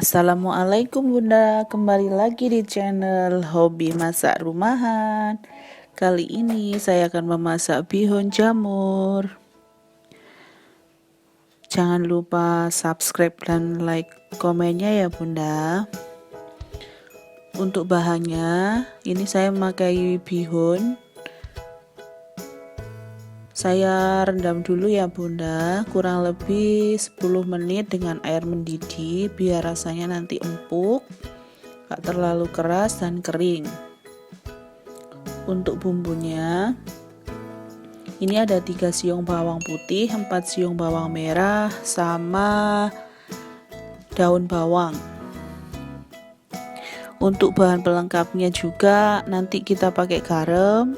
Assalamualaikum Bunda, kembali lagi di channel Hobi Masak Rumahan. Kali ini saya akan memasak bihun jamur. Jangan lupa subscribe dan like komennya ya Bunda. Untuk bahannya, ini saya memakai bihun. Saya rendam dulu ya Bunda, kurang lebih 10 menit dengan air mendidih biar rasanya nanti empuk, gak terlalu keras dan kering. Untuk bumbunya, ini ada 3 siung bawang putih, 4 siung bawang merah, sama daun bawang. Untuk bahan pelengkapnya juga nanti kita pakai garam,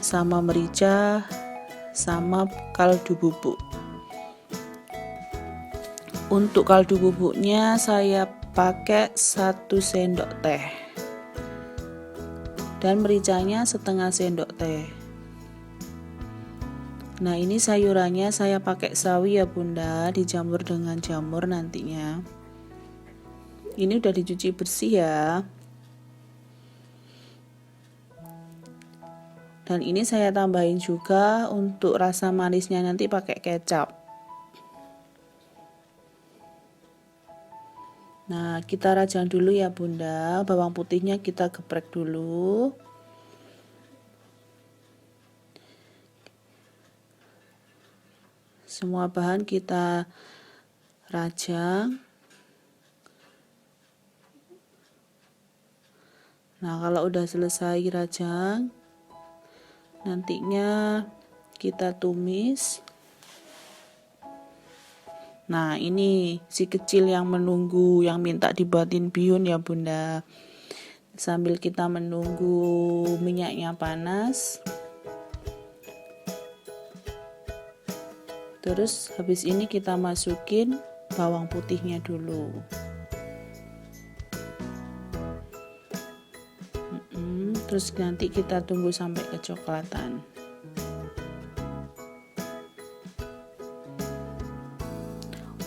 sama merica, sama kaldu bubuk. Untuk kaldu bubuknya saya pakai 1 sendok teh dan mericanya setengah sendok teh. Nah, ini sayurannya saya pakai sawi ya Bunda, dijamur dengan jamur nantinya. Ini udah dicuci bersih ya. Dan ini saya tambahin juga untuk rasa manisnya nanti pakai kecap. Nah, kita rajang dulu ya Bunda, bawang putihnya kita geprek dulu. Semua bahan kita rajang. Nah, kalau udah selesai rajang, nantinya kita tumis. Nah, ini si kecil yang menunggu, yang minta dibuatin bihun ya Bunda. Sambil kita menunggu minyaknya panas, terus habis ini kita masukin bawang putihnya dulu. Terus nanti kita tunggu sampai kecoklatan.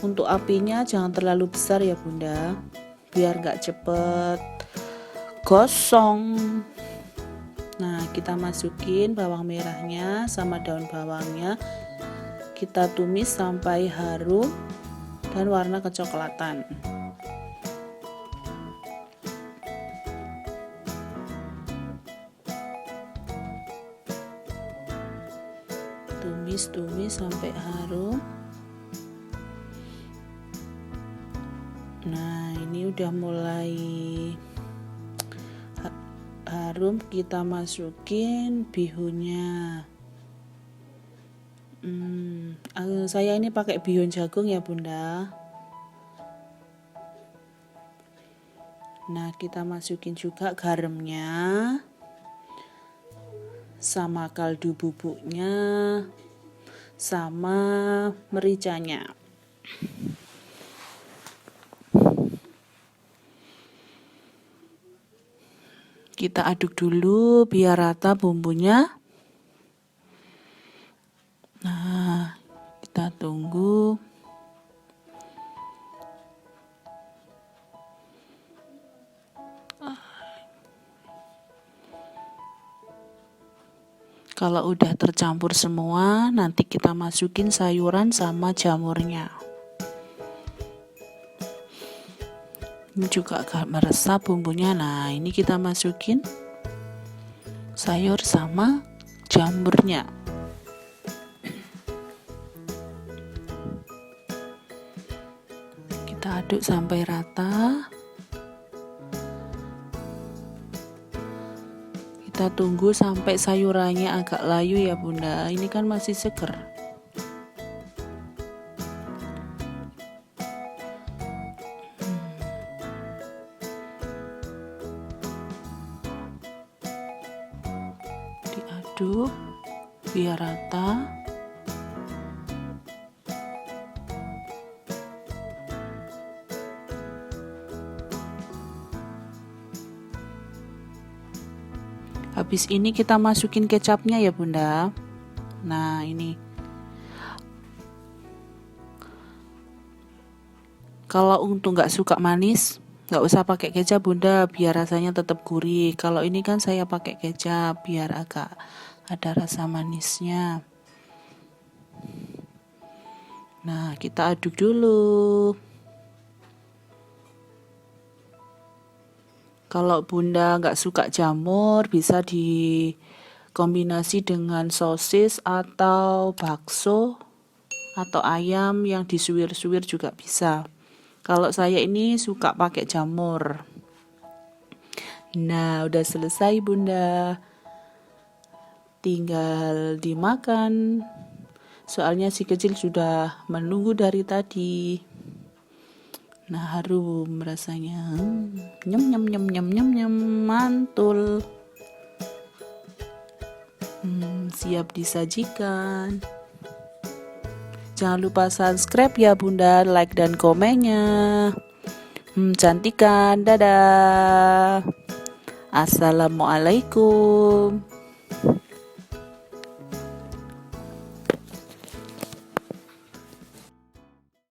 Untuk apinya jangan terlalu besar ya Bunda, biar gak cepet gosong. Nah, kita masukin bawang merahnya sama daun bawangnya, kita tumis sampai harum dan warna kecoklatan. Tumis sampai harum. Nah, ini udah mulai harum, kita masukin bihunnya. Saya ini pakai bihun jagung ya Bunda. Nah, kita masukin juga garamnya sama kaldu bubuknya sama mericanya. Kita aduk dulu biar rata bumbunya. Nah, kita tunggu. Kalau udah tercampur semua, nanti kita masukin sayuran sama jamurnya. Ini juga agak meresap bumbunya. Nah, ini kita masukin sayur sama jamurnya. Kita aduk sampai rata. Kita tunggu sampai sayurannya agak layu ya Bunda. Ini kan masih seger. Diaduk biar rata. Habis ini kita masukin kecapnya ya Bunda. Nah, ini Kalau untuk nggak suka manis, nggak usah pakai kecap bunda, biar rasanya tetap gurih. Kalau ini kan saya pakai kecap biar agak ada rasa manisnya. Nah, kita aduk dulu. Kalau bunda nggak suka jamur, bisa dikombinasi dengan sosis atau bakso atau ayam yang disuwir-suwir juga bisa. Kalau saya ini suka pakai jamur. Nah, udah selesai bunda. Tinggal dimakan. Soalnya si kecil sudah menunggu dari tadi. Nah, harum rasanya. Nyam nyam nyam nyam nyam nyam, mantul. Siap disajikan. Jangan lupa subscribe ya bunda, like dan komennya. Cantikan, dadah. Assalamualaikum.